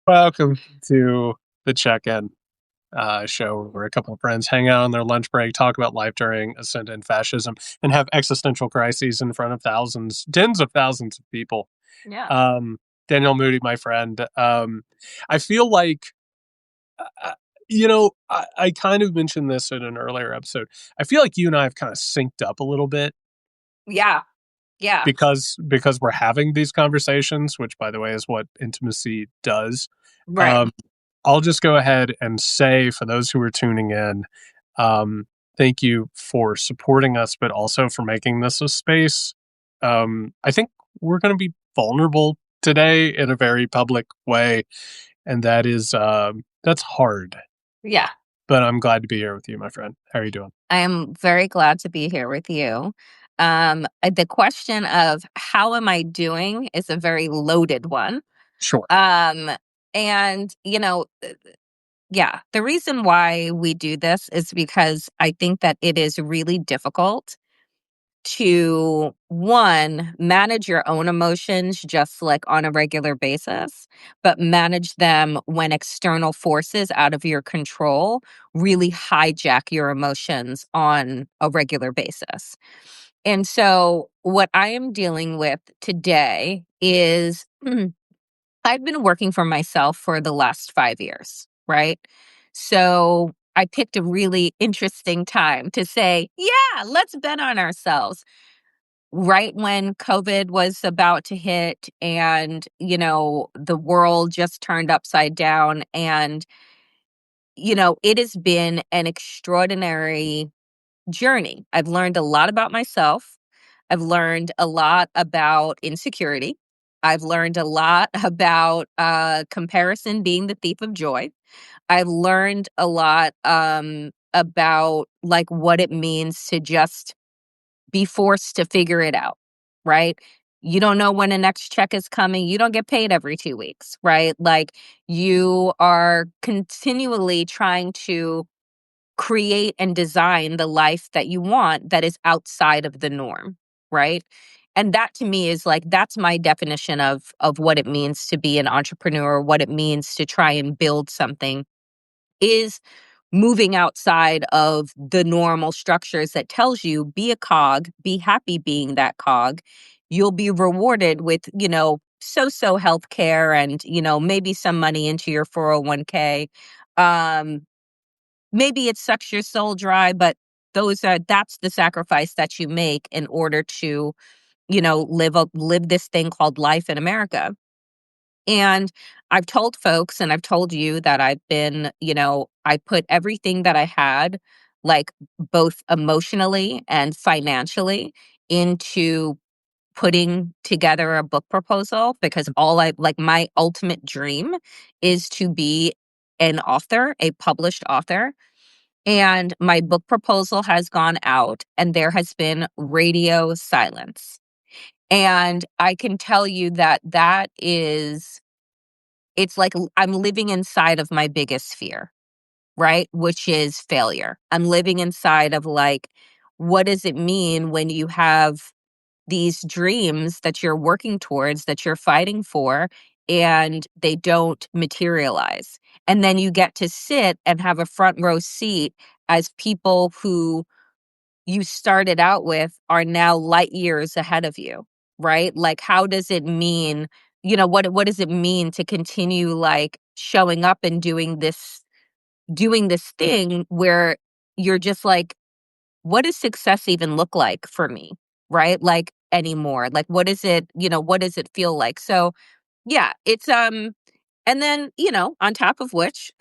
Welcome to the check-in show where a couple of friends hang out on their lunch break, talk about life during ascendant fascism, and have existential crises in front of tens of thousands of people. Yeah. Um, Daniel Moody, my friend. I feel like, uh, I kind of mentioned this in an earlier episode. I feel like you and I have kind of synced up a little bit Yeah. Yeah. because we're having these conversations, which, by the way, is what intimacy does. Right. Um, I'll just go ahead and say, for those who are tuning in, thank you for supporting us, but also for making this a space. I think we're going to be vulnerable today in a very public way, and that's hard. Yeah. But I'm glad to be here with you, my friend. How are you doing? I am very glad to be here with you. The question of how am I doing is a very loaded one. Sure. Um, and yeah, the reason why we do this is because I think that it is really difficult to one manage your own emotions just like on a regular basis, but manage them when external forces out of your control really hijack your emotions on a regular basis. And so what I am dealing with today is I've been working for myself for the last 5 years, right? So I picked a really interesting time to say, yeah, let's bet on ourselves right when COVID was about to hit and, the world just turned upside down. And, it has been an extraordinary journey. I've learned a lot about myself. I've learned a lot about insecurity. I've learned a lot about comparison being the thief of joy. I've learned a lot about like what it means to just be forced to figure it out, right? You don't know when the next check is coming. You don't get paid every 2 weeks, right? Like you are continually trying to create and design the life that you want that is outside of the norm, right? And that to me is like that's my definition of what it means to be an entrepreneur, what it means to try and build something is moving outside of the normal structures that tells you be a cog, be happy being that cog. You'll be rewarded with, so-so healthcare and, maybe some money into your 401k. Um, Maybe it sucks your soul dry, but that's the sacrifice that you make in order to, live this thing called life in America. And I've told folks and I've told you that I've been, I put everything that I had, like both emotionally and financially, into putting together a book proposal because my ultimate dream is to be an author, a published author. And my book proposal has gone out and there has been radio silence. And I can tell you that it's like I'm living inside of my biggest fear, right? Which is failure. I'm living inside of like, what does it mean when you have these dreams that you're working towards, that you're fighting for, and they don't materialize? And then you get to sit and have a front row seat as people who you started out with are now light years ahead of you, right? Like, how does it mean, what does it mean to continue like showing up and doing this thing where you're just like, what does success even look like for me? Right? Like anymore. Like what does it feel like? So yeah, it's and then, on top of which,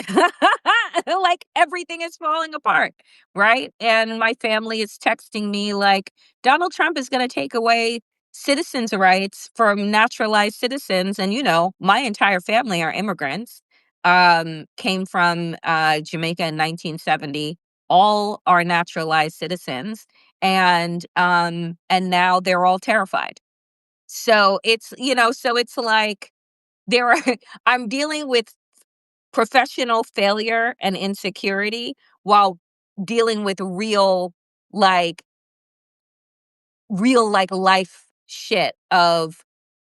like everything is falling apart, right? And my family is texting me like Donald Trump is going to take away citizens' rights from naturalized citizens. And, my entire family are immigrants, came from Jamaica in 1970. All are naturalized citizens. And now they're all terrified. So it's like, there are I'm dealing with professional failure and insecurity while dealing with like real like life shit of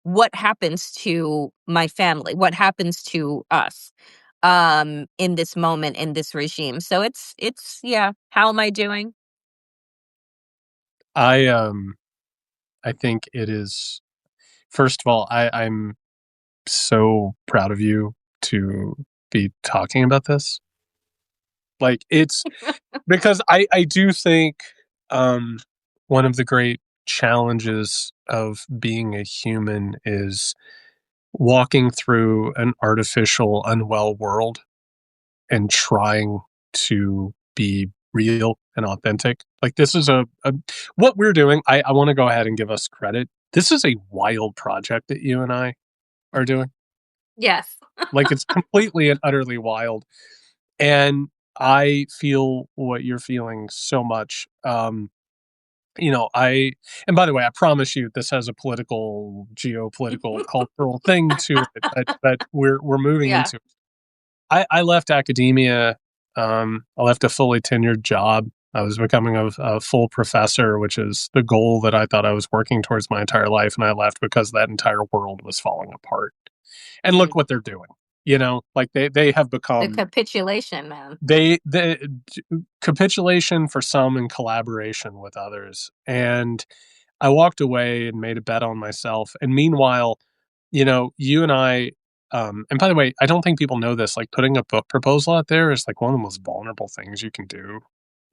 what happens to my family? What happens to us in this moment, in this regime? So it's yeah, how am I doing? I I think it is, first of all, I'm so proud of you to be talking about this. Like, it's because I do think um one of the great challenges of being a human is walking through an artificial, unwell world and trying to be real and authentic. Like, this is a what we're doing. I want to go ahead and give us credit. This is a wild project that you and I are doing. Yes. Like, it's completely and utterly wild. And I feel what you're feeling so much. And by the way, I promise you, this has a political, geopolitical, cultural thing to it, but we're moving Yeah. into it. I left academia. I left a fully tenured job. I was becoming a full professor, which is the goal that I thought I was working towards my entire life. And I left because that entire world was falling apart. And look Mm. what they're doing. Like they have The become capitulation, man. the capitulation for some and collaboration with others. And I walked away and made a bet on myself. And meanwhile, you and I, and by the way, I don't think people know this. Like, putting a book proposal out there is like one of the most vulnerable things you can do.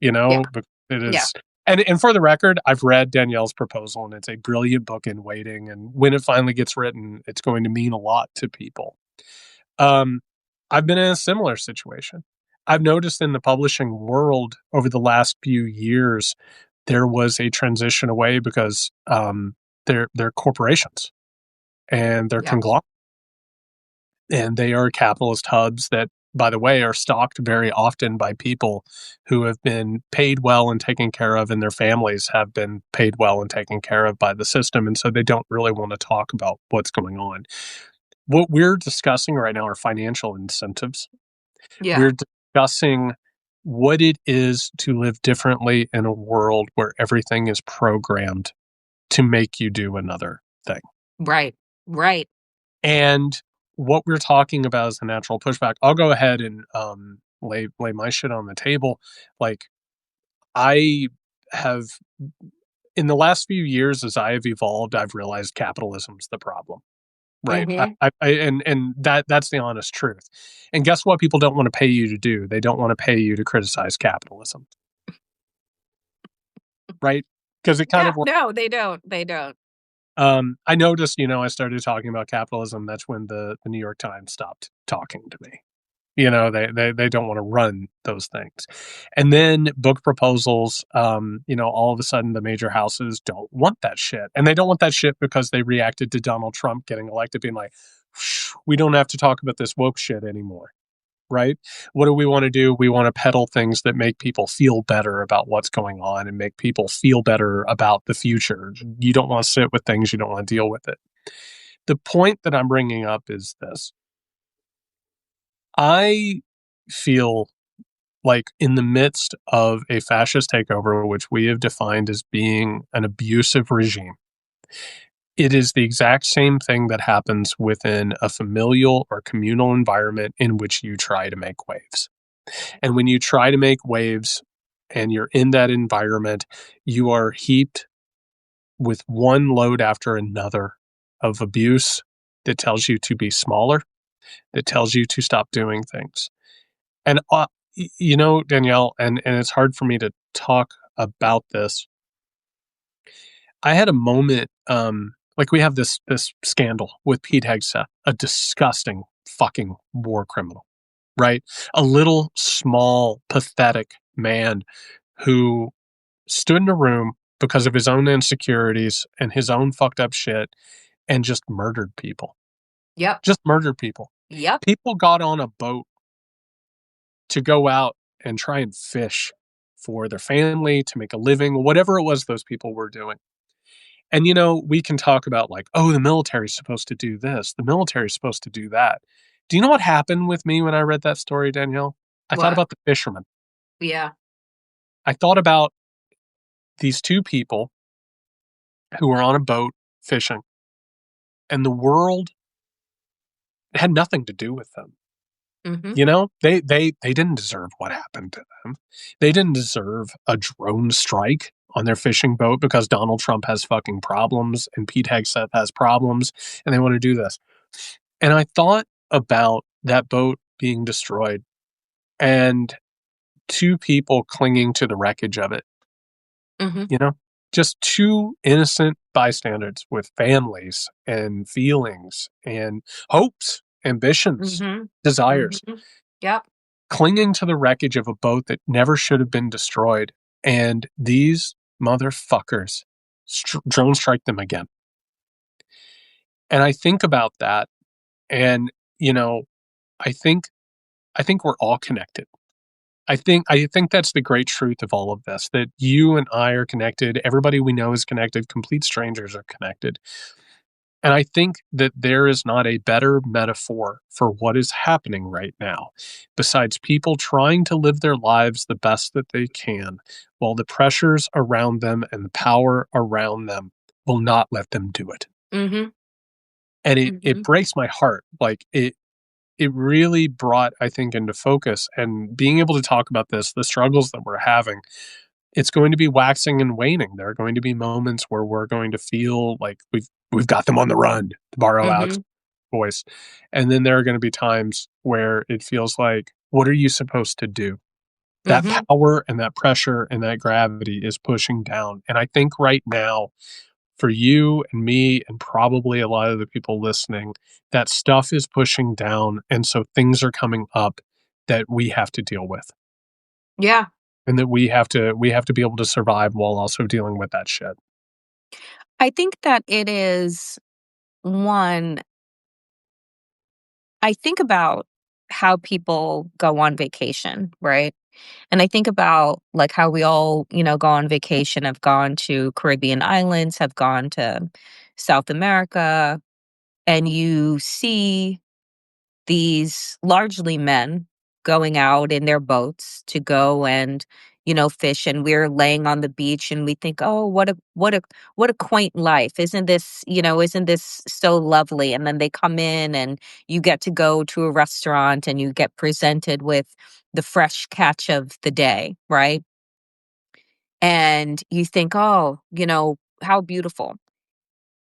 Yeah. But it Yeah. is. And for the record, I've read Danielle's proposal, and it's a brilliant book in waiting. And when it finally gets written, it's going to mean a lot to people. Um, I've been in a similar situation. I've noticed in the publishing world over the last few years, there was a transition away because they're corporations and they're Yeah. conglomerates, and they are capitalist hubs that, by the way, are stocked very often by people who have been paid well and taken care of, and their families have been paid well and taken care of by the system. And so they don't really want to talk about what's going on. What we're discussing right now are financial incentives. Yeah. We're discussing what it is to live differently in a world where everything is programmed to make you do another thing. Right. Right. And what we're talking about is the natural pushback. I'll go ahead and lay my shit on the table. Like, I have, in the last few years, as I have evolved, I've realized capitalism's the problem. Right. Mhm. And that's the honest truth. And guess what? People don't want to pay you to do. They don't want to pay you to criticize capitalism. Right. Because it kind Yeah. of, No, they don't. They don't. I noticed, I started talking about capitalism. That's when the New York Times stopped talking to me. They don't want to run those things. And then book proposals, all of a sudden the major houses don't want that shit. And they don't want that shit because they reacted to Donald Trump getting elected, being like, we don't have to talk about this woke shit anymore. Right? What do we want to do? We want to peddle things that make people feel better about what's going on and make people feel better about the future. You don't want to sit with things, you don't want to deal with it. The point that I'm bringing up is this. I feel like, in the midst of a fascist takeover, which we have defined as being an abusive regime, it is the exact same thing that happens within a familial or communal environment in which you try to make waves. And when you try to make waves and you're in that environment, you are heaped with one load after another of abuse that tells you to be smaller, that tells you to stop doing things. And, Danielle, and it's hard for me to talk about this. I had a moment, like, we have this scandal with Pete Hegseth, a disgusting fucking war criminal, right? A little, small, pathetic man who stood in a room because of his own insecurities and his own fucked up shit and just murdered people. Yep. Just murdered people. Yep. People got on a boat to go out and try and fish for their family, to make a living, whatever it was those people were doing. And, we can talk about, like, oh, the military's supposed to do this, the military's supposed to do that. Do you know what happened with me when I read that story, Danielle? I thought What? about the fishermen. Yeah. I thought about these two people who were on a boat fishing, and the world had nothing to do with them. Mhm. You know, they didn't deserve what happened to them. They didn't deserve a drone strike on their fishing boat because Donald Trump has fucking problems and Pete Hegseth has problems and they want to do this. And I thought about that boat being destroyed and two people clinging to the wreckage of it, Mhm. you know? Just two innocent bystanders with families and feelings and hopes, ambitions, Mhm. desires, Mhm. Yep. clinging to the wreckage of a boat that never should have been destroyed. And these motherfuckers drone strike them again. And I think about that, and you know, I think I think we're all connected. I think that's the great truth of all of this, that you and I are connected, everybody we know is connected, complete strangers are connected. And I think that there is not a better metaphor for what is happening right now, besides people trying to live their lives the best that they can, while the pressures around them and the power around them will not let them do it. Mhm. And it Mhm. breaks my heart. Like it really brought, I think, into focus, and being able to talk about this, the struggles that we're having, it's going to be waxing and waning. There are going to be moments where we're going to feel like we've got them on the run, to borrow Alex' Mhm. voice. And then there are going to be times where it feels like, what are you supposed to do? That Mhm. power and that pressure and that gravity is pushing down. And I think right now, for you and me, and probably a lot of the people listening, that stuff is pushing down. And so things are coming up that we have to deal with, Yeah. and that we have to be able to survive while also dealing with that shit. I think that it is one I think about how people go on vacation, right? And I think about like how we all, go on vacation, have gone to Caribbean islands, have gone to South America, and you see these largely men going out in their boats to go and fish, and we're laying on the beach and we think, oh, what a quaint life, isn't this so lovely? And then they come in and you get to go to a restaurant and you get presented with the fresh catch of the day, right? And you think, oh, how beautiful.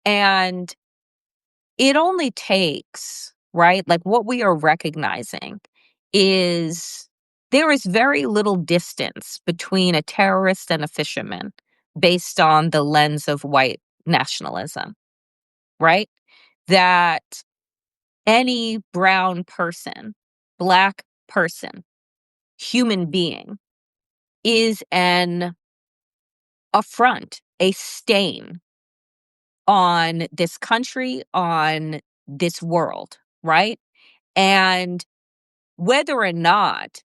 And it only takes, right? Like what we are recognizing is there is very little distance between a terrorist and a fisherman based on the lens of white nationalism, right? That any brown person, black person, human being is an affront, a stain on this country, on this world, right? And whether or not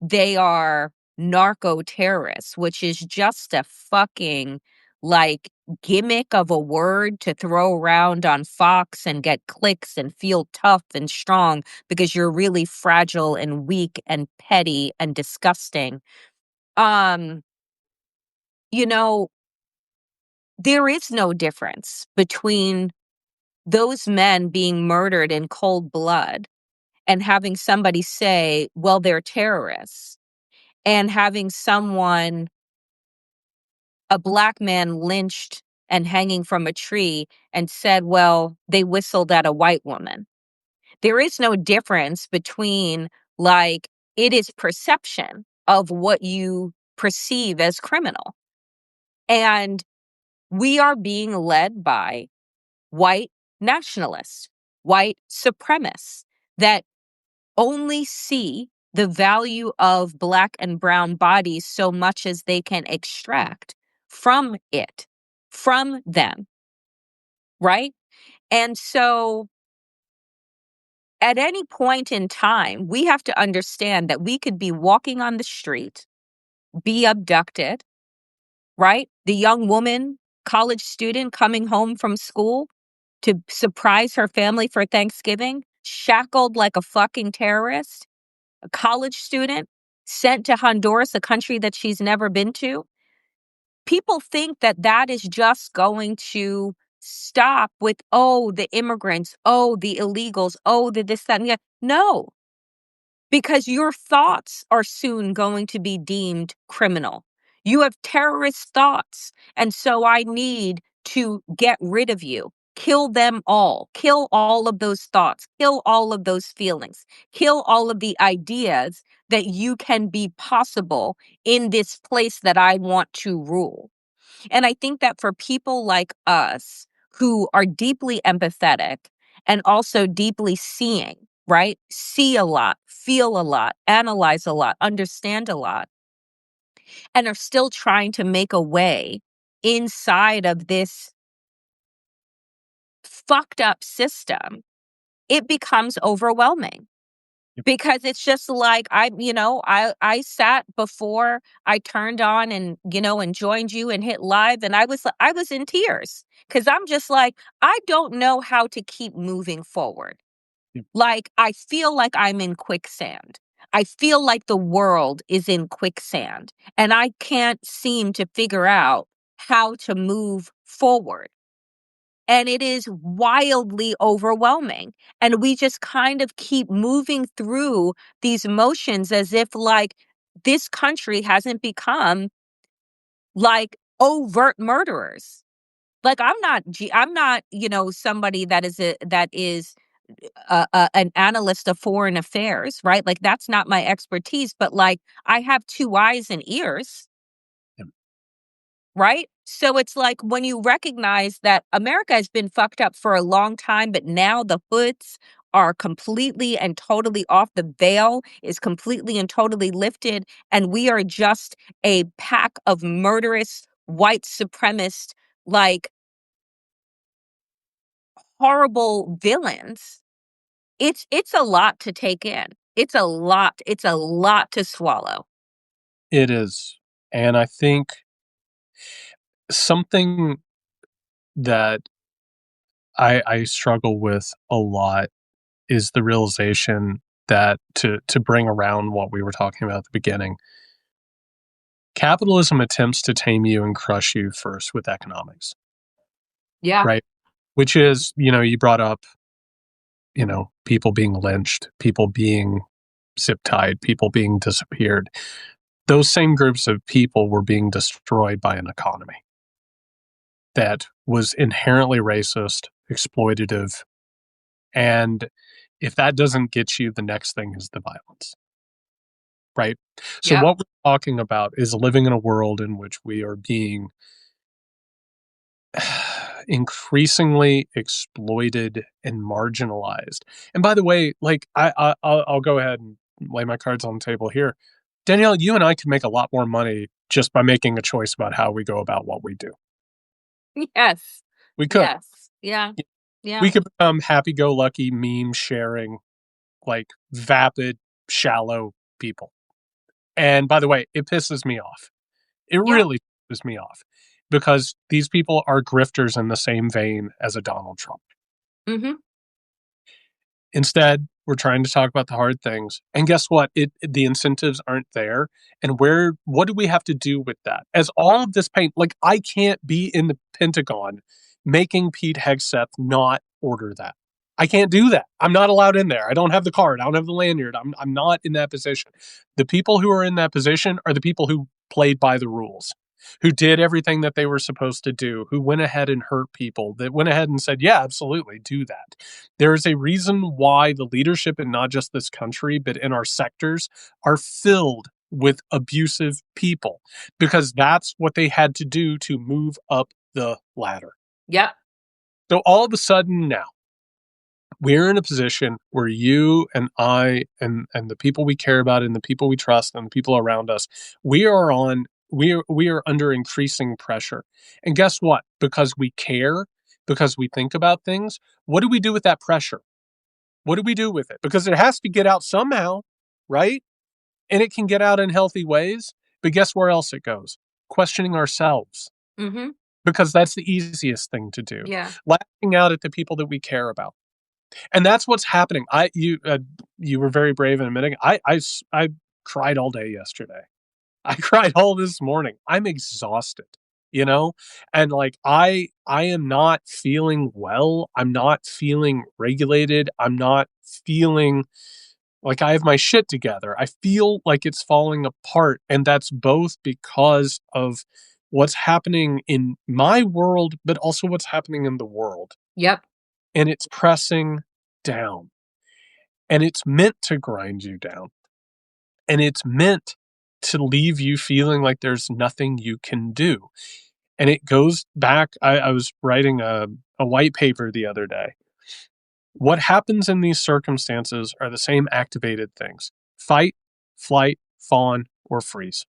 they are narco terrorists, which is just a fucking like gimmick of a word to throw around on Fox and get clicks and feel tough and strong because you're really fragile and weak and petty and disgusting. Um, you know, there is no difference between those men being murdered in cold blood and having somebody say, well, they're terrorists, and having a black man lynched and hanging from a tree and said, well, they whistled at a white woman. There is no difference between, like, it is perception of what you perceive as criminal. And we are being led by white nationalists, white supremacists that only see the value of black and brown bodies so much as they can extract from it, from them, right? And so at any point in time, we have to understand that we could be walking on the street, be abducted, right? The young woman, college student coming home from school to surprise her family for Thanksgiving, shackled like a fucking terrorist, a college student sent to Honduras, a country that she's never been to. People think that that is just going to stop with, oh, the immigrants, oh, the illegals, oh, the this, that, and the other. No, because your thoughts are soon going to be deemed criminal. You have terrorist thoughts. And so I need to get rid of you. Kill them all. Kill all of those thoughts. Kill all of those feelings. Kill all of the ideas that you can be possible in this place that I want to rule. And I think that for people like us who are deeply empathetic and also deeply seeing, right? See a lot, feel a lot, analyze a lot, understand a lot, and are still trying to make a way inside of this fucked up system, it becomes overwhelming. Yep. Because it's just like I sat before I turned on and and joined you and hit live, and I was in tears because I'm just like, I don't know how to keep moving forward. Yep. Like, I feel like I'm in quicksand. I feel like the world is in quicksand, and I can't seem to figure out how to move forward. And it is wildly overwhelming. And we just kind of keep moving through these motions as if, like, this country hasn't become like overt murderers. Like, I'm not somebody that is an analyst of foreign affairs, right? Like, that's not my expertise, but like, I have two eyes and ears. Yep. Right? So it's like, when you recognize that America has been fucked up for a long time, but now the hoods are completely and totally off, the veil is completely and totally lifted, and we are just a pack of murderous, white supremacist, like, horrible villains. It's a lot to take in. It's a lot to swallow. It is. And I think something that I struggle with a lot is the realization that to bring around what we were talking about at the beginning, capitalism attempts to tame you and crush you first with economics, Yeah. right? Which is, you brought up, people being lynched, people being zip tied, people being disappeared. Those same groups of people were being destroyed by an economy that was inherently racist, exploitative, and if that doesn't get you, the next thing is the violence, right? So, Yep. what we're talking about is living in a world in which we are being increasingly exploited and marginalized. And by the way, like I'll go ahead and lay my cards on the table here. Danielle, you and I could make a lot more money just by making a choice about how we go about what we do. Yes. We could. Yes. Yeah. Yeah. We could become happy-go-lucky, meme sharing, like vapid, shallow people. And by the way, it pisses me off. It Yeah. really pisses me off because these people are grifters in the same vein as a Donald Trump. Mhm. Instead, we're trying to talk about the hard things. And guess what? The incentives aren't there. And what do we have to do with that? As all of this pain, like I can't be in the Pentagon making Pete Hegseth not order that. I can't do that. I'm not allowed in there. I don't have the card. I don't have the lanyard. I'm not in that position. The people who are in that position are the people who played by the rules, who did everything that they were supposed to do, who went ahead and hurt people, that went ahead and said, yeah, absolutely, do that. There is a reason why the leadership in not just this country, but in our sectors are filled with abusive people because that's what they had to do to move up the ladder. Yep. So all of a sudden now, we're in a position where you and I and the people we care about and the people we trust and the people around us, we are under increasing pressure. And guess what? Because we care, because we think about things, what do we do with that pressure? What do we do with it? Because it has to get out somehow, right? And it can get out in healthy ways. But guess where else it goes? Questioning ourselves, Mhm. because that's the easiest thing to do. Yeah. Lashing out at the people that we care about. And that's what's happening. You were very brave in admitting I cried all day yesterday. I cried all this morning. I'm exhausted. you know? And like I am not feeling well. I'm not feeling regulated. I'm not feeling like I have my shit together. I feel like it's falling apart. And that's both because of what's happening in my world, but also what's happening in the world. Yep. And it's pressing down. And it's meant to grind you down. And it's meant to leave you feeling like there's nothing you can do. And it goes back. I was writing a white paper the other day. What happens in these circumstances are the same activated things: fight, flight, fawn, or freeze.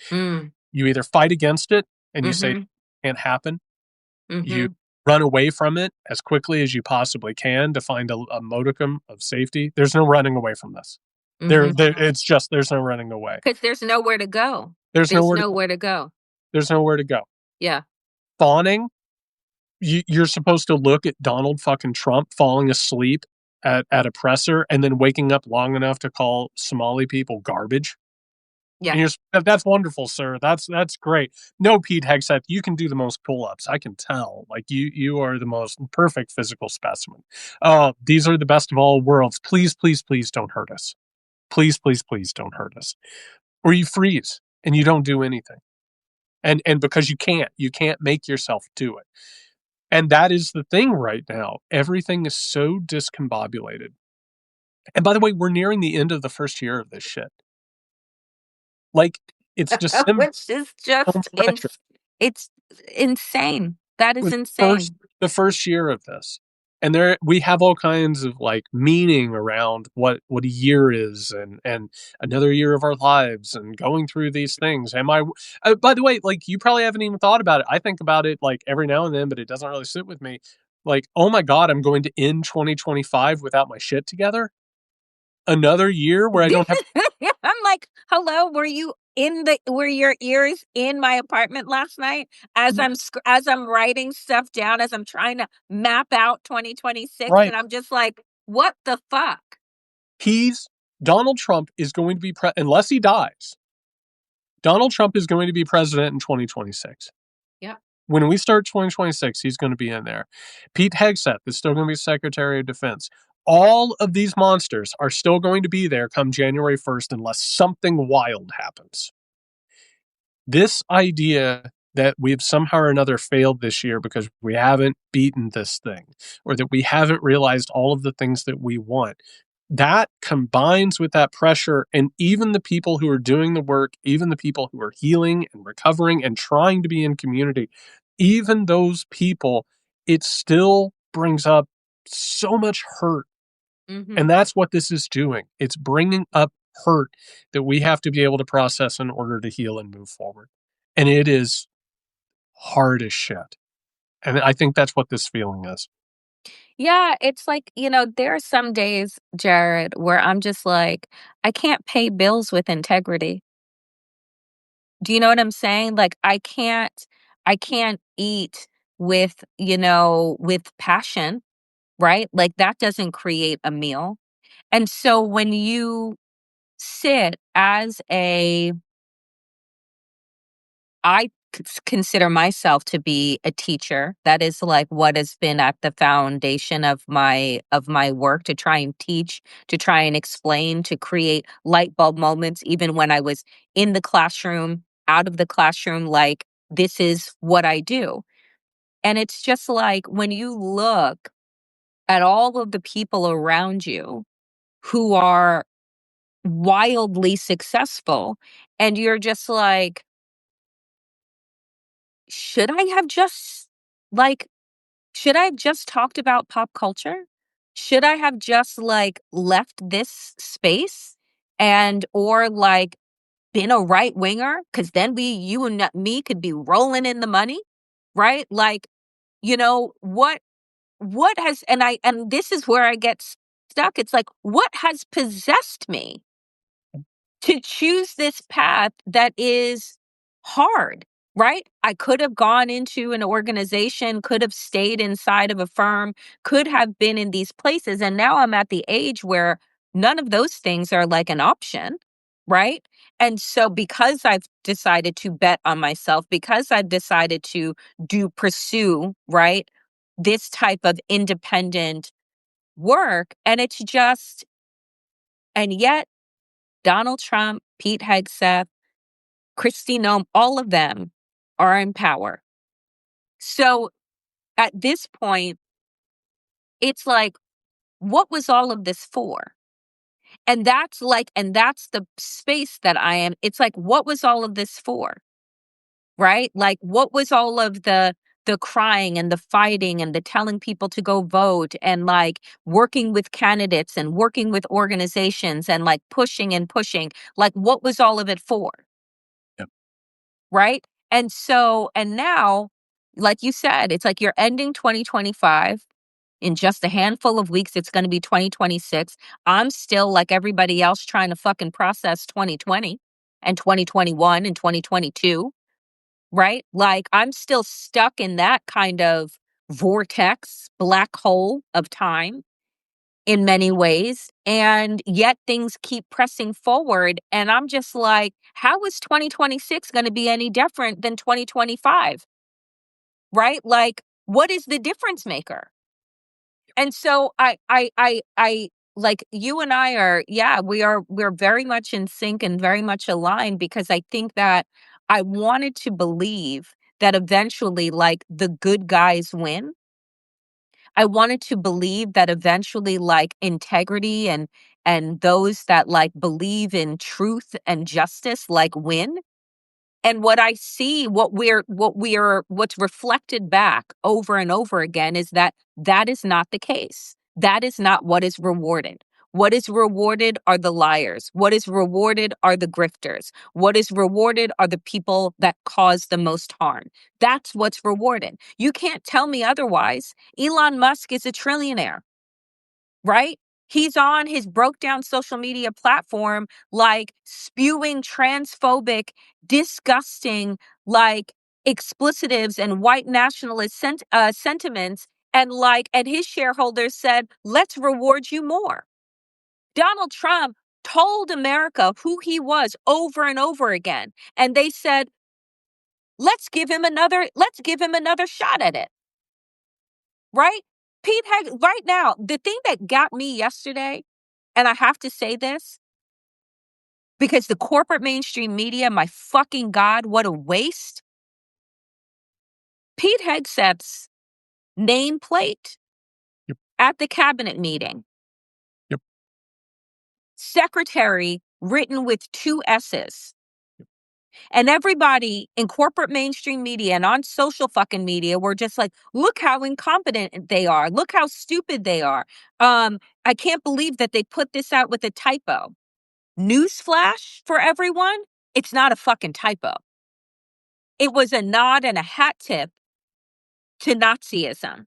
Mm. You either fight against it and you say it Mm-hmm. can't happen. You Mm-hmm. run away from it as quickly as you possibly can to find a modicum of safety. There's no running away from this. Mm-hmm. It's just there's no running away. Because there's nowhere to go. There's There's nowhere to nowhere to go. there's nowhere to go. Yeah. Fawning, you're supposed to look at Donald fucking Trump falling asleep at a presser and then waking up long enough to call Somali people garbage. Yeah. And that's wonderful, sir. That's great. No, Pete Hegseth, you can do the most pull-ups. I can tell. Like you are the most perfect physical specimen. Oh, these are the best of all worlds. Please, please, please don't hurt us. Please, please, please don't hurt us. Or you freeze and you don't do anything. And because you can't make yourself do it. And that is the thing right now. Everything is so discombobulated. And by the way, we're nearing the end of the first year of this shit. Like, it's December. Which is just Home stretch. it's insane. That is With first insane. the first year of this. And there we have all kinds of like meaning around what a year is and another year of our lives and going through these things. Am I by the way, like you probably haven't even thought about it. I think about it like every now and then, but it doesn't really sit with me. Like, oh my God, I'm going to end 2025 without my shit together. Another year where I don't have I'm like, hello, were your ears in my apartment last night as I'm writing stuff down, as I'm trying to map out 2026, right. and I'm just like, what the fuck? He's Donald Trump is going to be unless he dies. Donald Trump is going to be president in 2026. Yep. When we start 2026, he's going to be in there. Pete Hegseth is still going to be Secretary of Defense. All of these monsters are still going to be there come January 1st unless something wild happens. This idea that we've somehow or another failed this year because we haven't beaten this thing or that we haven't realized all of the things that we want, that combines with that pressure, and even the people who are doing the work, even the people who are healing and recovering and trying to be in community, even those people, it still brings up so much hurt. Mm-hmm. And that's what this is doing. It's bringing up hurt that we have to be able to process in order to heal and move forward. And it is hard as shit. And I think that's what this feeling is. Yeah, it's like, there are some days, Jared, where I'm just like, I can't pay bills with integrity. Do you know what I'm saying? Like I can't eat with passion, right? Like that doesn't create a meal. And so when you sit as consider myself to be a teacher. That is like what has been at the foundation of my work, to try and teach, to try and explain, to create light bulb moments, even when I was in the classroom, out of the classroom, like this is what I do. And it's just like when you look at all of the people around you who are wildly successful, and you're just like, should I have just like should I have just talked about pop culture? Should I have just like left this space and or like been a right winger? Cause then you and me could be rolling in the money, right? Like, what has, and this is where I get stuck. It's like, what has possessed me to choose this path that is hard, right? I could have gone into an organization, could have stayed inside of a firm, could have been in these places. And now I'm at the age where none of those things are like an option, right? And so because I've decided to bet on myself, because I've decided to pursue, right, this type of independent work, and it's just, and yet Donald Trump, Pete Hegseth, Kristi Noem, all of them are in power. So at this point, it's like, what was all of this for? And that's like, and that's the space that I am. It's like, what was all of this for? Right? Like, what was all of the crying and the fighting and the telling people to go vote and like working with candidates and working with organizations and like pushing and pushing? Like, what was all of it for? Yep. Right? And so, and now, like you said, it's like you're ending 2025. In just a handful of weeks, it's going to be 2026. I'm still like everybody else trying to fucking process 2020 and 2021 and 2022, right? Like I'm still stuck in that kind of vortex, black hole of time in many ways. And yet things keep pressing forward. And I'm just like, how is 2026 going to be any different than 2025? Right? Like, what is the difference maker? And so I like you and I are, yeah, we're very much in sync and very much aligned because I think that I wanted to believe that eventually like the good guys win. I wanted to believe that eventually like integrity and those that like believe in truth and justice like win. And what I see, what's reflected back over and over again is that that is not the case. That is not what is rewarded. What is rewarded are the liars. What is rewarded are the grifters. What is rewarded are the people that cause the most harm. That's what's rewarded. You can't tell me otherwise. Elon Musk is a trillionaire, right? He's on his broke down social media platform, like spewing transphobic, disgusting, like explicitives and white nationalist sentiments. And like, and his shareholders said, let's reward you more. Donald Trump told America who he was over and over again. And they said, let's give him another shot at it. Right? Right now, the thing that got me yesterday, and I have to say this because the corporate mainstream media, my fucking God, what a waste. Pete Hegseth's nameplate Yep. at the cabinet meeting, Yep. secretary written with two S's. And everybody in corporate mainstream media and on social fucking media were just like, look how incompetent they are. Look how stupid they are. I can't believe that they put this out with a typo. Newsflash for everyone, it's not a fucking typo. It was a nod and a hat tip to Nazism.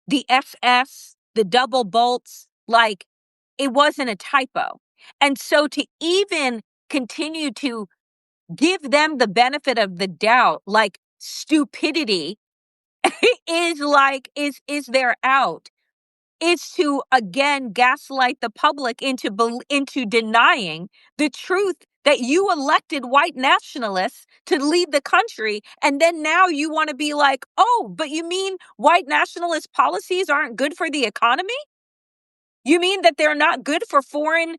The SS, the double bolts, like it wasn't a typo. And so to even continue to give them the benefit of the doubt, like stupidity is their out. Is to again gaslight the public into denying the truth that you elected white nationalists to lead the country, and then now you want to be like, oh, but you mean white nationalist policies aren't good for the economy? You mean that they're not good for foreign,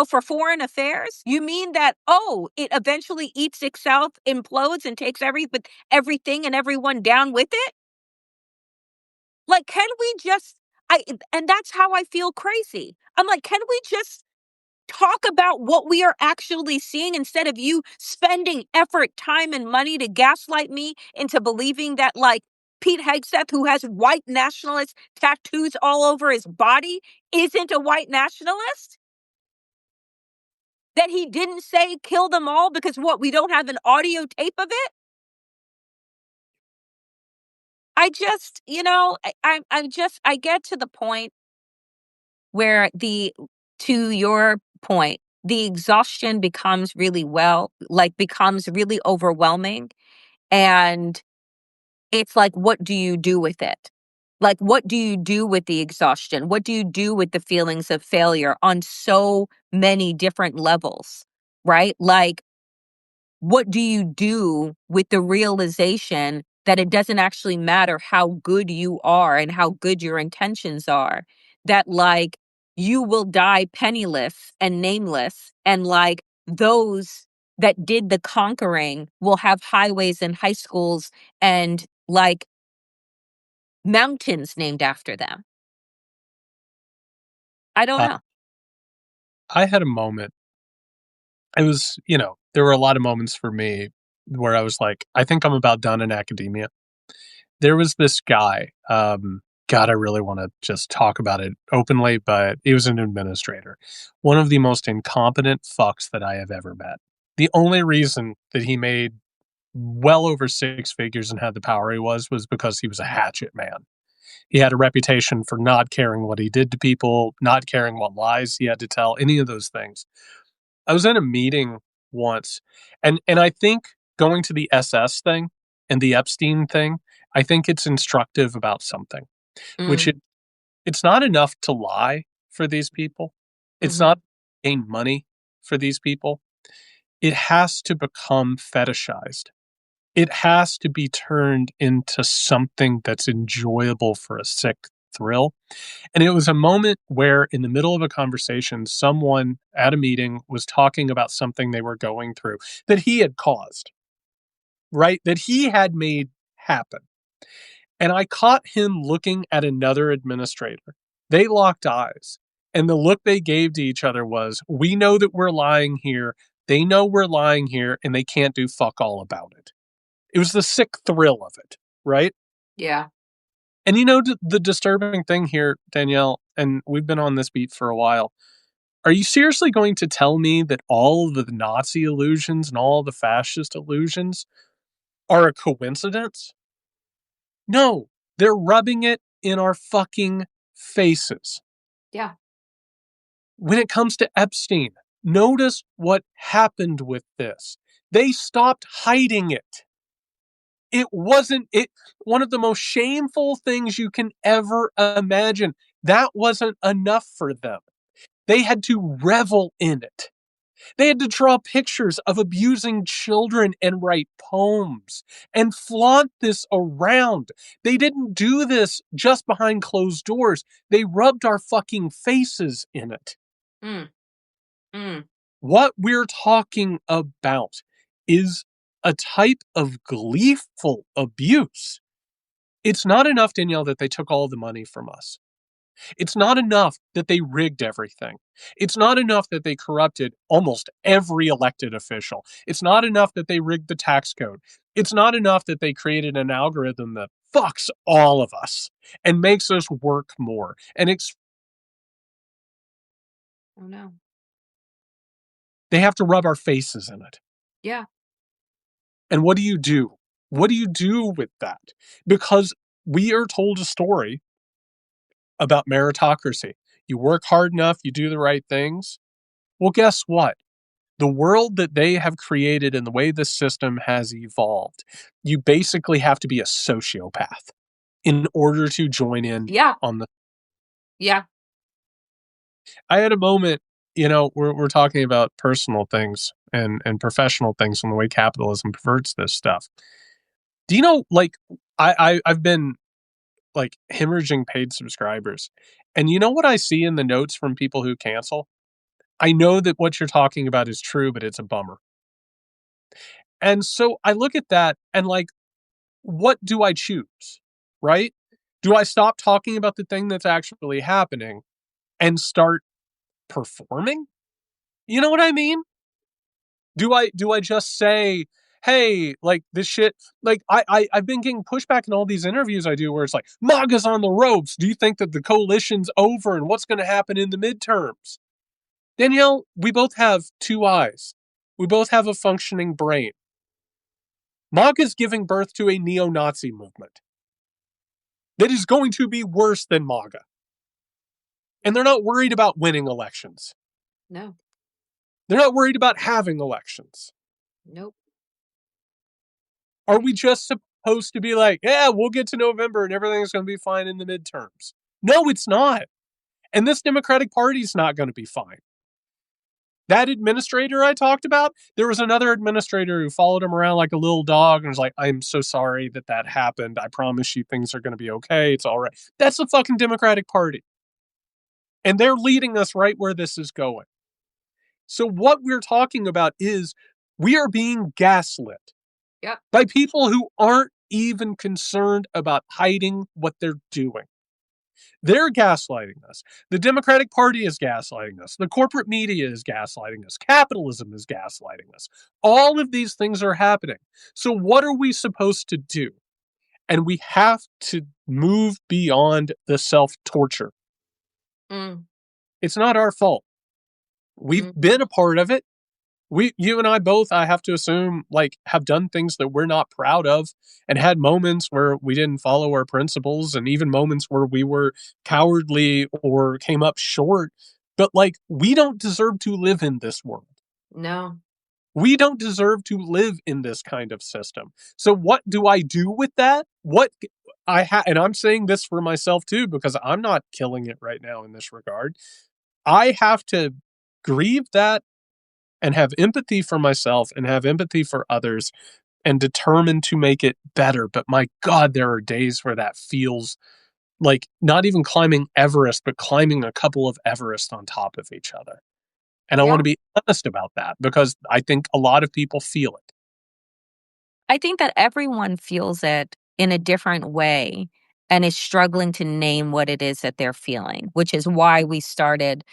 for foreign affairs? You mean that, oh, it eventually eats itself, implodes, and takes everything and everyone down with it? Like, can we just, and that's how I feel crazy. I'm like, can we just talk about what we are actually seeing instead of you spending effort, time, and money to gaslight me into believing that, like, Pete Hegseth, who has white nationalist tattoos all over his body, isn't a white nationalist? That he didn't say kill them all because what, we don't have an audio tape of it? I just, I get to the point where to your point, the exhaustion becomes really overwhelming. And it's like, what do you do with it? Like, what do you do with the exhaustion? What do you do with the feelings of failure on so many different levels? right? Like, what do you do with the realization that it doesn't actually matter how good you are and how good your intentions are? That, like, you will die penniless and nameless, and like those that did the conquering will have highways and high schools and like mountains named after them. I don't Uh, know. I had a moment. It was, there were a lot of moments for me where I was like, I think I'm about done in academia. There was this guy. God, I really want to just talk about it openly, but he was an administrator. One of the most incompetent fucks that I have ever met. The only reason that he made well over six figures and had the power he was because he was a hatchet man. He had a reputation for not caring what he did to people, not caring what lies he had to tell, any of those things. I was in a meeting once, and I think going to the SS thing and the Epstein thing, I think it's instructive about something, which Mm, it's not enough to lie for these people. It's not mhm. gain money for these people. It has to become fetishized. It has to be turned into something that's enjoyable for a sick thrill. And it was a moment where, in the middle of a conversation, someone at a meeting was talking about something they were going through that he had caused, right? That he had made happen. And I caught him looking at another administrator. They locked eyes. And the look they gave to each other was, we know that we're lying here. They know we're lying here, and they can't do fuck all about it. It was the sick thrill of it, right? Yeah. And the disturbing thing here, Danielle, and we've been on this beat for a while. Are you seriously going to tell me that all of the Nazi illusions and all the fascist illusions are a coincidence? No, they're rubbing it in our fucking faces. Yeah. When it comes to Epstein, notice what happened with this. They stopped hiding it. It wasn't it one of the most shameful things you can ever imagine. That wasn't enough for them. They had to revel in it. They had to draw pictures of abusing children and write poems and flaunt this around. They didn't do this just behind closed doors. They rubbed our fucking faces in it. Mm, mm. What we're talking about is a type of gleeful abuse. It's not enough, Danielle, that they took all the money from us. It's not enough that they rigged everything. It's not enough that they corrupted almost every elected official. It's not enough that they rigged the tax code. It's not enough that they created an algorithm that fucks all of us and makes us work more. And Oh no. they have to rub our faces in it. Yeah. And what do you do? What do you do with that? Because we are told a story about meritocracy. You work hard enough, you do the right things. Well, guess what? The world that they have created and the way this system has evolved, you basically have to be a sociopath in order to join in Yeah. on the. Yeah. I had a moment, we're talking about personal things and professional things and the way capitalism perverts this stuff. Do you know, like, I've been like hemorrhaging paid subscribers. And you know what I see in the notes from people who cancel? I know that what you're talking about is true, but it's a bummer. And so I look at that and like, what do I choose? Right? Do I stop talking about the thing that's actually happening and start performing? You know what I mean? Do I just say, hey, like this shit, like I've been getting pushback in all these interviews I do where it's like, MAGA's on the ropes. Do you think that the coalition's over and what's gonna happen in the midterms? Danielle, we both have two eyes. We both have a functioning brain. MAGA's giving birth to a neo-Nazi movement that is going to be worse than MAGA. And they're not worried about winning elections. No. They're not worried about having elections. Nope. Are we just supposed to be like, yeah, we'll get to November and everything's going to be fine in the midterms? No, it's not. And this Democratic Party's not going to be fine. That administrator I talked about, there was another administrator who followed him around like a little dog and was like, I'm so sorry that that happened. I promise you things are going to be okay. It's all right. That's the fucking Democratic Party. And they're leading us right where this is going. So what we're talking about is we are being gaslit by people who aren't even concerned about hiding what they're doing. They're gaslighting us. The Democratic Party is gaslighting us. The corporate media is gaslighting us. Capitalism is gaslighting us. All of these things are happening. So what are we supposed to do? And we have to move beyond the self-torture. It's not our fault. We've been a part of it. You and I both, I have to assume, like, have done things that we're not proud of and had moments where we didn't follow our principles and even moments where we were cowardly or came up short. But, like, we don't deserve to live in this world. No. We don't deserve to live in this kind of system. So what do I do with that? And I'm saying this for myself too, because I'm not killing it right now in this regard. I have to grieve that and have empathy for myself and have empathy for others and determined to make it better. But my God, there are days where that feels like not even climbing Everest, but climbing a couple of Everest on top of each other. And I want to be honest about that because I think a lot of people feel it. I think that everyone feels it in a different way and is struggling to name what it is that they're feeling, which is why we started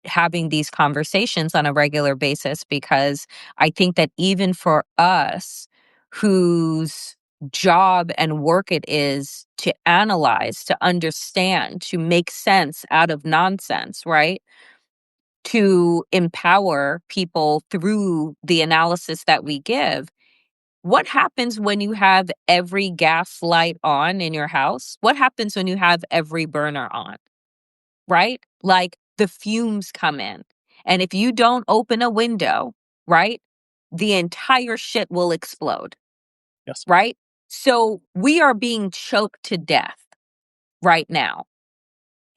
having these conversations on a regular basis, because I think that even for us whose job and work it is to analyze, to understand, to make sense out of nonsense, right? To empower people through the analysis that we give. What happens when you have every gas light on in your house? What happens when you have every burner on? Right? Like the fumes come in. And if you don't open a window, right, the entire shit will explode. Yes. Right? So we are being choked to death right now.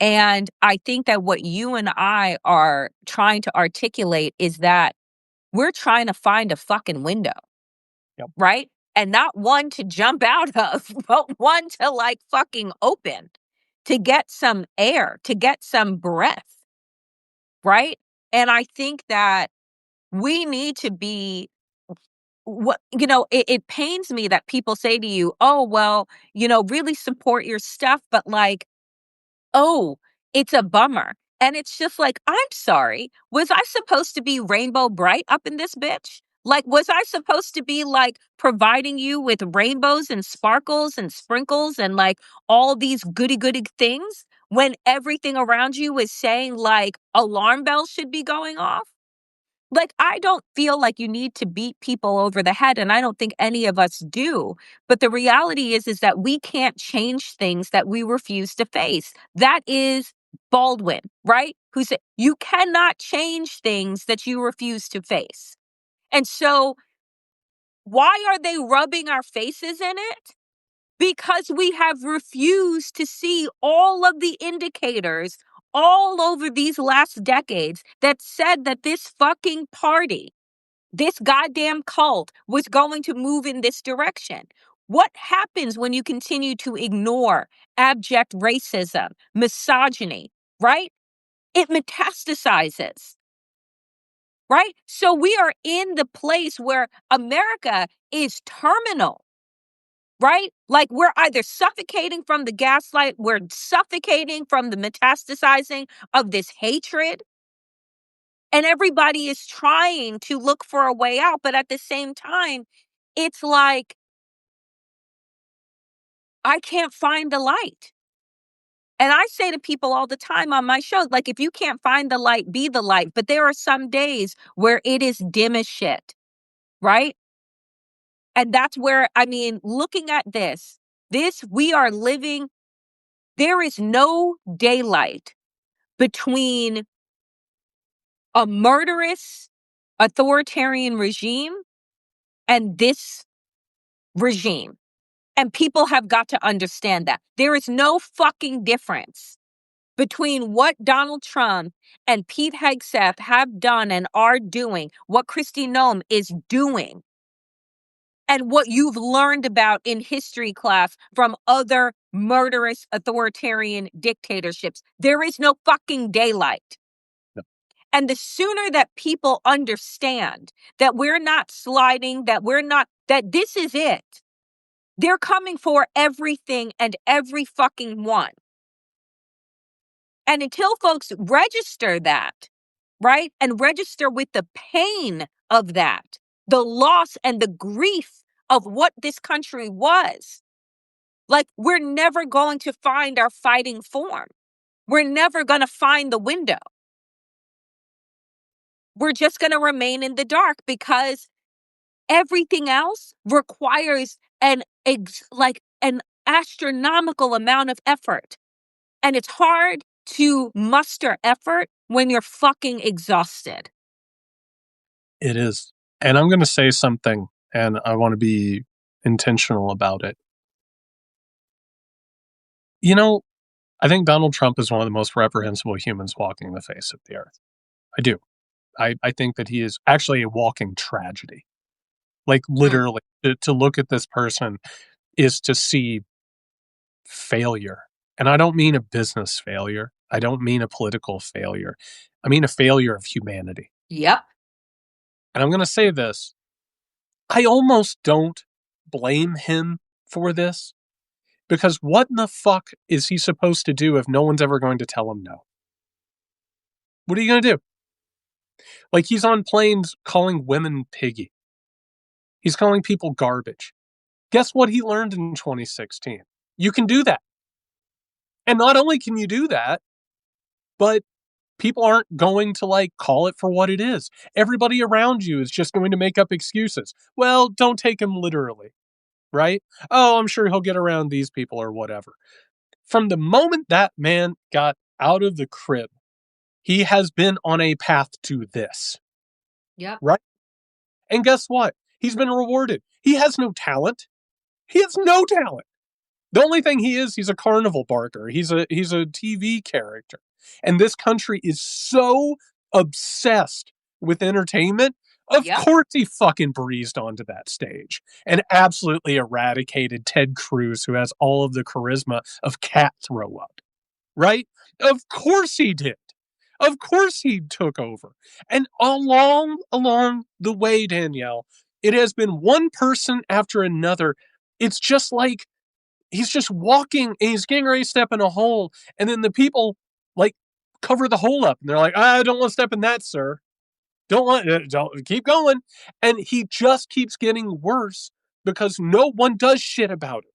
And I think that what you and I are trying to articulate is that we're trying to find a fucking window. Yep. Right? And not one to jump out of, but one to like fucking open, to get some air, to get some breath. Right? And I think that we need to be it pains me that people say to you, oh, well, really support your stuff, but like, oh, it's a bummer. And it's just like, I'm sorry. Was I supposed to be rainbow bright up in this bitch? Like, was I supposed to be like providing you with rainbows and sparkles and sprinkles and like all these goody things when everything around you is saying like alarm bells should be going off? Like, I don't feel like you need to beat people over the head, and I don't think any of us do. But the reality is that we can't change things that we refuse to face. That is Baldwin, right? Who said, you cannot change things that you refuse to face. And so why are they rubbing our faces in it? Because we have refused to see all of the indicators all over these last decades that said that this fucking party, this goddamn cult, was going to move in this direction. What happens when you continue to ignore abject racism, misogyny, right? It metastasizes, right? So we are in the place where America is terminal. Right? Like we're either suffocating from the gaslight, we're suffocating from the metastasizing of this hatred, and everybody is trying to look for a way out. But at the same time, it's like, I can't find the light. And I say to people all the time on my show, like, if you can't find the light, be the light. But there are some days where it is dim as shit, right? And that's where, I mean, looking at we are living. There is no daylight between a murderous authoritarian regime and this regime. And people have got to understand that. There is no fucking difference. between what Donald Trump and Pete Hegseth have done and are doing, what Kristi Noem is doing, and what you've learned about in history class from other murderous authoritarian dictatorships. There is no fucking daylight. No. And the sooner that people understand that we're not sliding, that this is it, they're coming for everything and every fucking one. And until folks register that, right, and register with the pain of that, the loss and the grief of what this country was, like, we're never going to find our fighting form. We're never going to find the window. We're just going to remain in the dark because everything else requires an astronomical amount of effort. And it's hard to muster effort when you're fucking exhausted. It is. And I'm going to say something, and I want to be intentional about it. You know, I think Donald Trump is one of the most reprehensible humans walking the face of the earth. I do. I think that he is actually a walking tragedy. Like, literally, to look at this person is to see failure. And I don't mean a business failure. I don't mean a political failure. I mean a failure of humanity. Yep. And I'm going to say this. I almost don't blame him for this, because what in the fuck is he supposed to do if no one's ever going to tell him no? What are you going to do? Like, he's on planes calling women piggy. He's calling people garbage. Guess what he learned in 2016? You can do that. And not only can you do that, but people aren't going to, like, call it for what it is. Everybody around you is just going to make up excuses. Well, don't take him literally, right? Oh, I'm sure he'll get around these people or whatever. From the moment that man got out of the crib, he has been on a path to this. Yep. Right? And guess what? He's been rewarded. He has no talent. He has no talent. The only thing he is, he's a carnival barker. He's a TV character. And this country is so obsessed with entertainment. Of course he fucking breezed onto that stage and absolutely eradicated Ted Cruz, who has all of the charisma of cat throw up. Right? Of course he did. Of course he took over. And along the way, Danielle, it has been one person after another. It's just like he's just walking and he's getting ready to step in a hole, and then the people, like, cover the hole up, and they're like, I don't want to step in that, sir. Don't keep going. And he just keeps getting worse because no one does shit about it.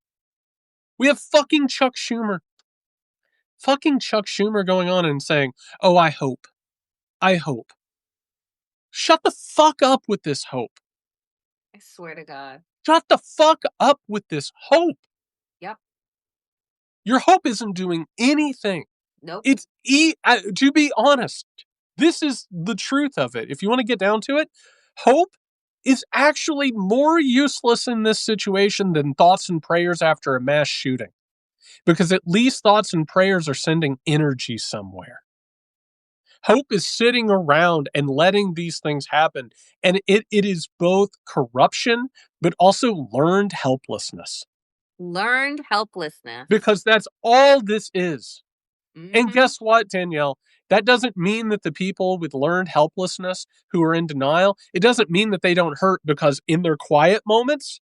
We have fucking Chuck Schumer. Fucking Chuck Schumer going on and saying, oh, I hope. Shut the fuck up with this hope. I swear to God. Shut the fuck up with this hope. Yep. Your hope isn't doing anything. Nope. It's to be honest, this is the truth of it. If you want to get down to it, hope is actually more useless in this situation than thoughts and prayers after a mass shooting. Because at least thoughts and prayers are sending energy somewhere. Hope is sitting around and letting these things happen. And it is both corruption, but also learned helplessness. Learned helplessness. Because that's all this is. Mm-hmm. And guess what, Danielle? That doesn't mean that the people with learned helplessness who are in denial, it doesn't mean that they don't hurt, because in their quiet moments,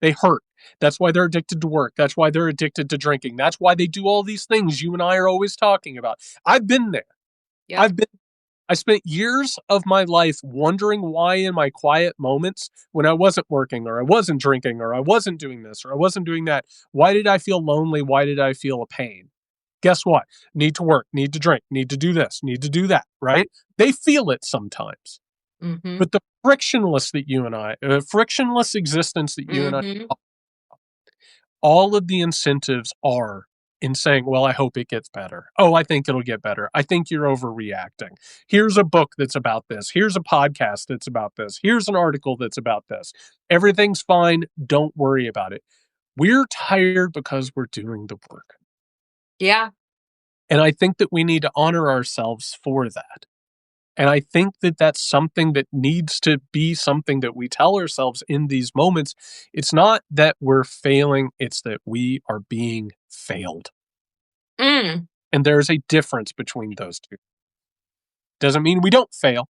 they hurt. That's why they're addicted to work. That's why they're addicted to drinking. That's why they do all these things you and I are always talking about. I've been there. Yep. I spent years of my life wondering why in my quiet moments, when I wasn't working or I wasn't drinking or I wasn't doing this or I wasn't doing that, why did I feel lonely? Why did I feel a pain? Guess what? Need to work, need to drink, need to do this, need to do that, right? They feel it sometimes. Mm-hmm. But the frictionless existence that you and I, all of the incentives are in saying, well, I hope it gets better. Oh, I think it'll get better. I think you're overreacting. Here's a book that's about this. Here's a podcast that's about this. Here's an article that's about this. Everything's fine. Don't worry about it. We're tired because we're doing the work. Yeah. And I think that we need to honor ourselves for that. And I think that that's something that needs to be something that we tell ourselves in these moments. It's not that we're failing, it's that we are being failed. Mm. And there's a difference between those two. Doesn't mean we don't fail.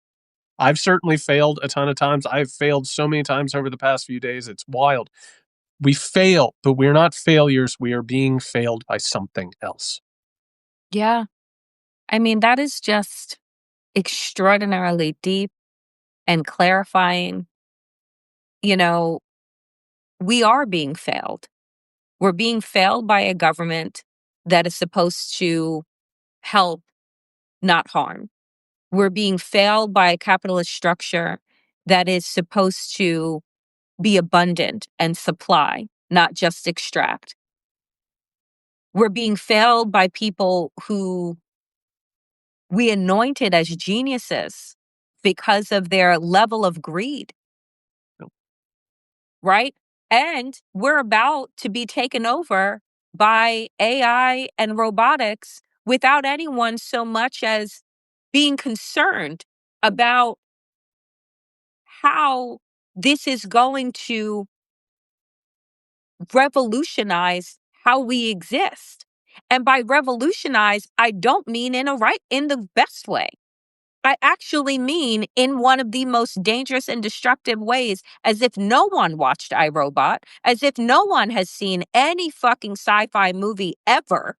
I've certainly failed a ton of times. I've failed so many times over the past few days. It's wild. We fail, but we're not failures. We are being failed by something else. Yeah. I mean, that is just extraordinarily deep and clarifying. You know, we are being failed. We're being failed by a government that is supposed to help, not harm. We're being failed by a capitalist structure that is supposed to be abundant and supply, not just extract. We're being failed by people who we anointed as geniuses because of their level of greed, right? And we're about to be taken over by AI and robotics without anyone so much as being concerned about how this is going to revolutionize how we exist. And by revolutionize, I don't mean in the best way. I actually mean in one of the most dangerous and destructive ways, as if no one watched iRobot, as if no one has seen any fucking sci-fi movie ever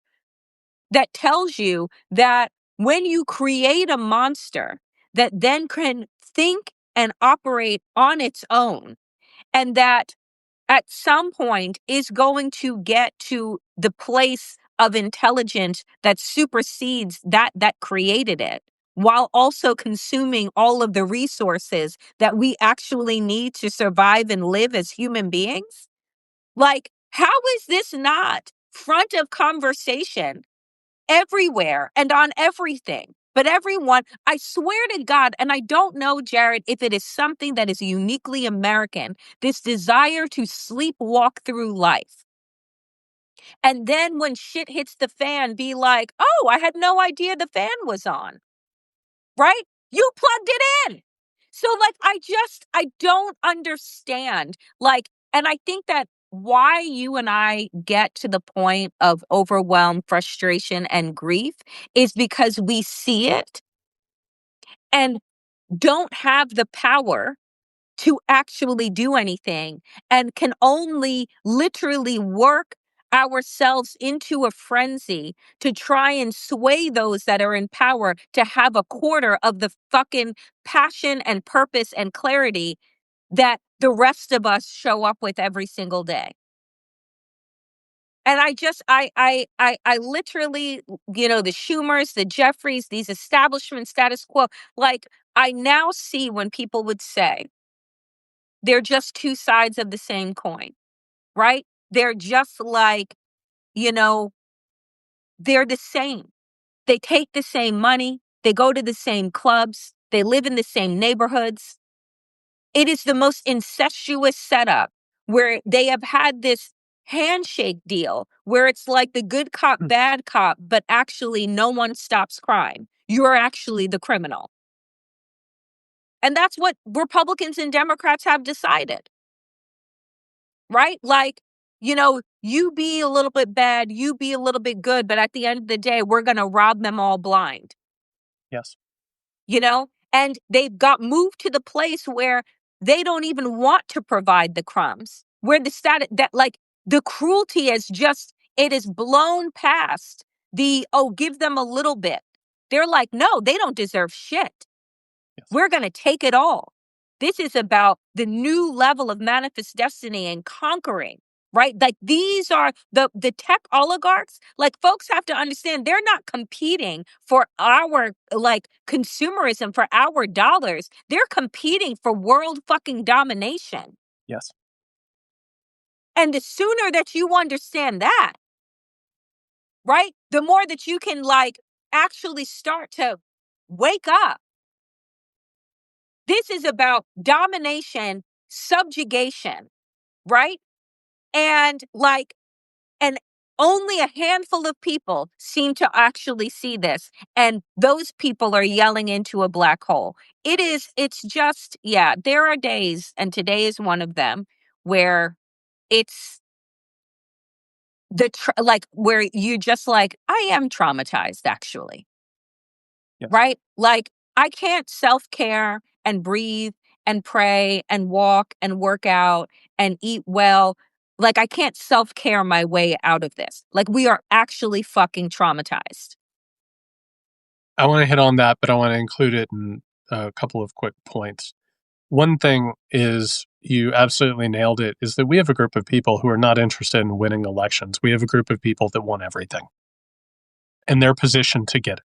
that tells you that when you create a monster that then can think and operate on its own, and that at some point is going to get to the place of intelligence that supersedes that created it, while also consuming all of the resources that we actually need to survive and live as human beings. Like, how is this not front of conversation everywhere and on everything? But everyone, I swear to God, and I don't know, Jared, if it is something that is uniquely American, this desire to sleepwalk through life. And then when shit hits the fan, be like, oh, I had no idea the fan was on, right? You plugged it in. So, like, I don't understand. Like, and I think that why you and I get to the point of overwhelm, frustration, and grief is because we see it and don't have the power to actually do anything and can only literally work ourselves into a frenzy to try and sway those that are in power to have a quarter of the fucking passion and purpose and clarity that the rest of us show up with every single day. And I literally, the Schumers, the Jeffries, these establishment status quo, like, I now see when people would say they're just two sides of the same coin, right? They're just like, you know, they're the same. They take the same money, they go to the same clubs, they live in the same neighborhoods. It is the most incestuous setup where they have had this handshake deal where it's like the good cop, bad cop, but actually no one stops crime. You're actually the criminal. And that's what Republicans and Democrats have decided, right? Like, you be a little bit bad, you be a little bit good, but at the end of the day, we're going to rob them all blind. Yes. And they've got moved to the place where they don't even want to provide the crumbs, where the status that, like, the cruelty it is blown past oh, give them a little bit. They're like, no, they don't deserve shit. Yes. We're going to take it all. This is about the new level of manifest destiny and conquering, right? Like, these are the tech oligarchs. Like, folks have to understand they're not competing for our, like, consumerism, for our dollars. They're competing for world fucking domination. Yes. And the sooner that you understand that, right, the more that you can, like, actually start to wake up. This is about domination, subjugation, right? And, like, and only a handful of people seem to actually see this, and those people are yelling into a black hole. It's just, yeah, there are days, and today is one of them, where it's like where you just like, I am traumatized, actually. Yes. Right? Like, I can't self-care and breathe and pray and walk and work out and eat well. Like, I can't self-care my way out of this. Like, we are actually fucking traumatized. I want to hit on that, but I want to include it in a couple of quick points. One thing is, you absolutely nailed it, is that we have a group of people who are not interested in winning elections. We have a group of people that want everything, and they're positioned to get it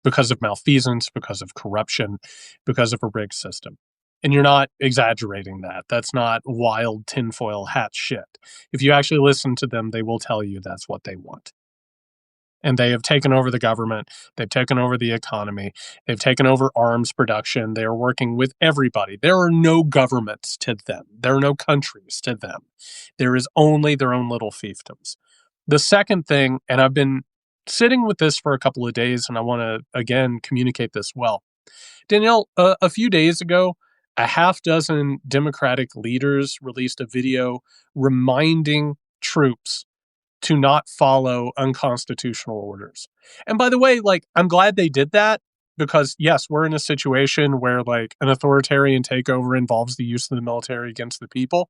because of malfeasance, because of corruption, because of a rigged system. And you're not exaggerating that. That's not wild tinfoil hat shit. If you actually listen to them, they will tell you that's what they want. And they have taken over the government. They've taken over the economy. They've taken over arms production. They are working with everybody. There are no governments to them. There are no countries to them. There is only their own little fiefdoms. The second thing, and I've been sitting with this for a couple of days, and I want to, again, communicate this well. Danielle, a few days ago, a half dozen Democratic leaders released a video reminding troops to not follow unconstitutional orders. And by the way, like, I'm glad they did that, because yes, we're in a situation where like an authoritarian takeover involves the use of the military against the people.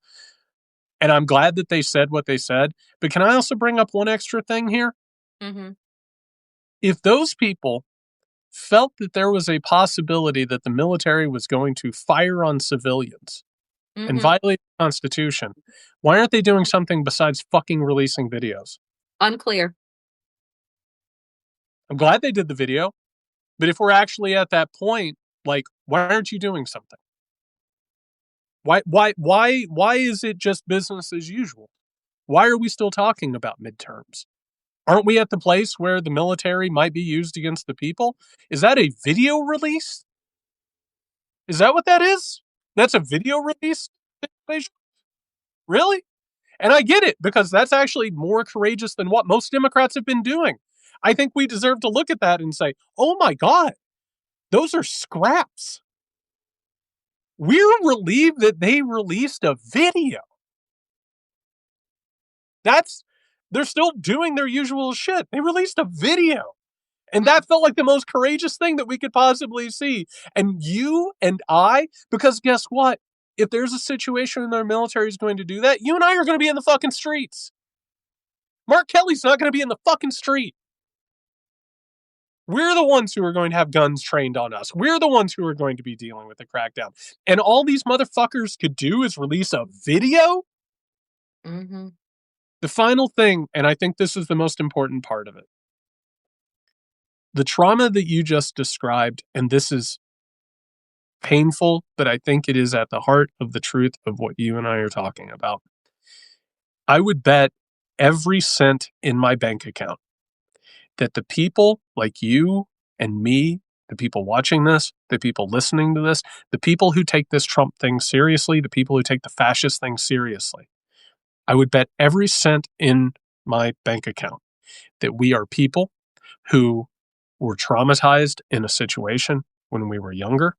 And I'm glad that they said what they said. But can I also bring up one extra thing here? Mm-hmm. If those people felt that there was a possibility that the military was going to fire on civilians and Mm-hmm. violate the Constitution, why aren't they doing something besides fucking releasing videos? Unclear. I'm glad they did the video. But if we're actually at that point, like, why aren't you doing something? Why is it just business as usual? Why are we still talking about midterms? Aren't we at the place where the military might be used against the people? Is that a video release? Is that what that is? That's a video release? Really? And I get it, because that's actually more courageous than what most Democrats have been doing. I think we deserve to look at that and say, oh my God, those are scraps. We're relieved that they released a video. That's They're still doing their usual shit. They released a video. And that felt like the most courageous thing that we could possibly see. And you and I, because guess what? If there's a situation where the military is going to do that, you and I are going to be in the fucking streets. Mark Kelly's not going to be in the fucking street. We're the ones who are going to have guns trained on us. We're the ones who are going to be dealing with the crackdown. And all these motherfuckers could do is release a video? Mm-hmm. The final thing, and I think this is the most important part of it, the trauma that you just described, and this is painful, but I think it is at the heart of the truth of what you and I are talking about. I would bet every cent in my bank account that the people like you and me, the people watching this, the people listening to this, the people who take this Trump thing seriously, the people who take the fascist thing seriously, I would bet every cent in my bank account that we are people who were traumatized in a situation when we were younger.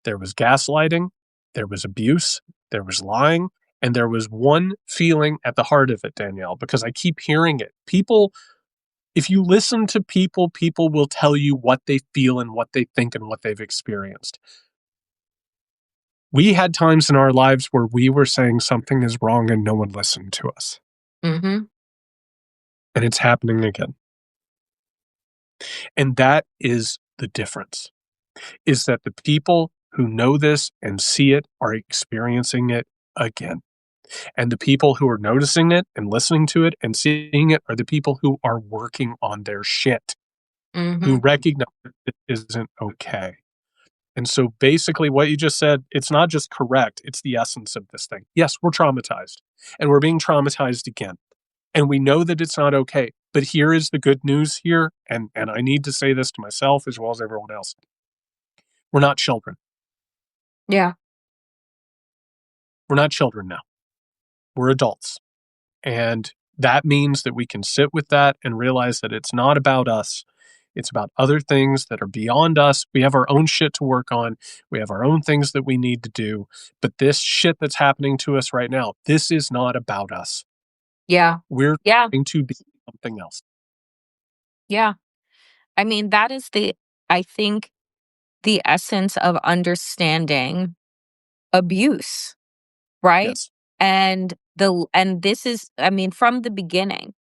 There was gaslighting, there was abuse, there was lying, and there was one feeling at the heart of it, Danielle, because I keep hearing it. People, if you listen to people, people will tell you what they feel and what they think and what they've experienced. We had times in our lives where we were saying something is wrong and no one listened to us. Mm-hmm. And it's happening again. And that is the difference, is that the people who know this and see it are experiencing it again. And the people who are noticing it and listening to it and seeing it are the people who are working on their shit, Mm-hmm. who recognize it isn't okay. And so basically what you just said, it's not just correct, it's the essence of this thing. Yes, we're traumatized, and we're being traumatized again. And we know that it's not okay. But here is the good news here, and I need to say this to myself as well as everyone else. We're not children. Yeah. We're not children now. We're adults. And that means that we can sit with that and realize that it's not about us. It's about other things that are beyond us. We have our own shit to work on. We have our own things that we need to do. But this shit that's happening to us right now, this is not about us. Yeah. We're Yeah. going to be something else. Yeah. I mean, that is I think, the essence of understanding abuse, right? Yes. And this is, I mean, from the beginning,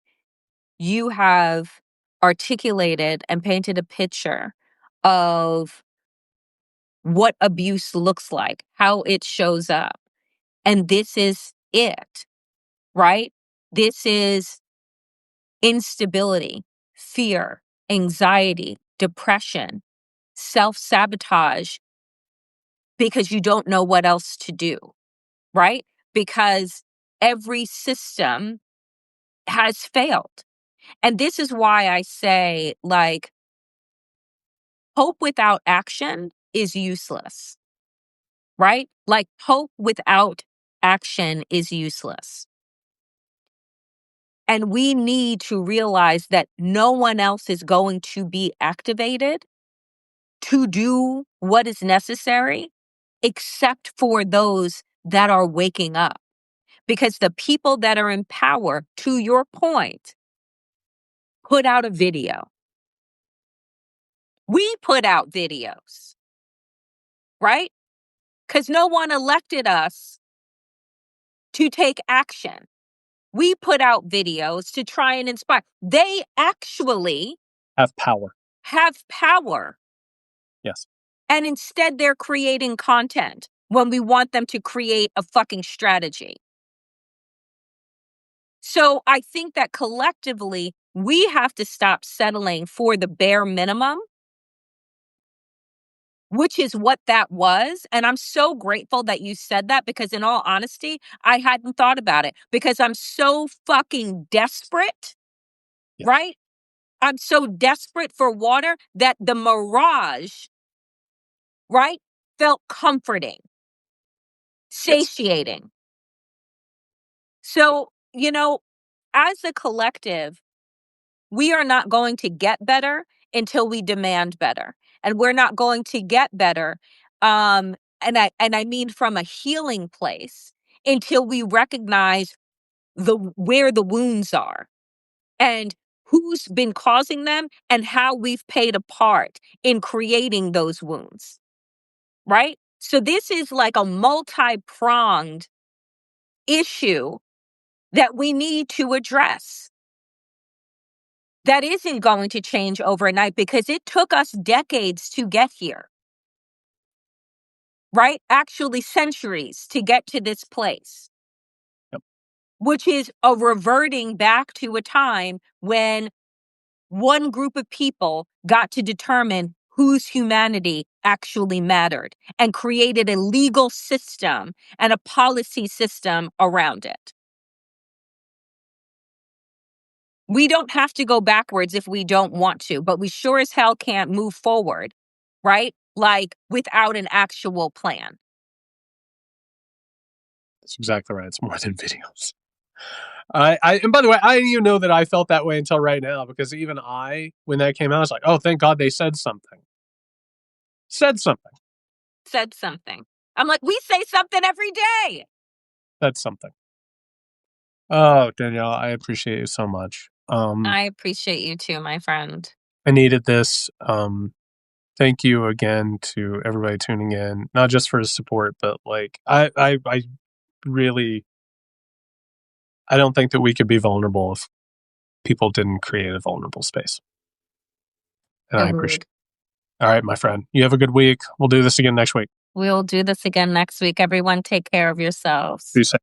you have articulated and painted a picture of what abuse looks like, how it shows up. And this is it, right? This is instability, fear, anxiety, depression, self sabotage because you don't know what else to do, right? Because every system has failed. And this is why I say, like, hope without action is useless, right? Like, hope without action is useless. And we need to realize that no one else is going to be activated to do what is necessary except for those that are waking up. Because the people that are in power, to your point, put out a video. We put out videos, right? Because no one elected us to take action. We put out videos to try and inspire. They actually Have power. have power. Yes. And instead, they're creating content when we want them to create a fucking strategy. So I think that collectively, we have to stop settling for the bare minimum, which is what that was. And I'm so grateful that you said that because, in all honesty, I hadn't thought about it because I'm so fucking desperate, Yes. right? I'm so desperate for water that the mirage, right, felt comforting, Yes. satiating. So, as a collective, we are not going to get better until we demand better. And we're not going to get better, and I mean from a healing place, until we recognize where the wounds are and who's been causing them and how we've played a part in creating those wounds, right? So this is like a multi-pronged issue that we need to address. That isn't going to change overnight because it took us decades to get here, right? Actually, centuries to get to this place, Yep. which is a reverting back to a time when one group of people got to determine whose humanity actually mattered and created a legal system and a policy system around it. We don't have to go backwards if we don't want to, but we sure as hell can't move forward, right? Like without an actual plan. That's exactly right. It's more than videos. And by the way, I didn't even know that I felt that way until right now because even when that came out, I was like, oh, thank God they said something. Said something. Said something. I'm like, we say something every day. Said something. Oh, Danielle, I appreciate you so much. I appreciate you too, my friend. I needed this. Thank you again to everybody tuning in, not just for his support, but like I really, I don't think that we could be vulnerable if people didn't create a vulnerable space. And I appreciate Agreed. it. All right, my friend. You have a good week. We'll do this again next week. We'll do this again next week. Everyone, take care of yourselves. Be safe.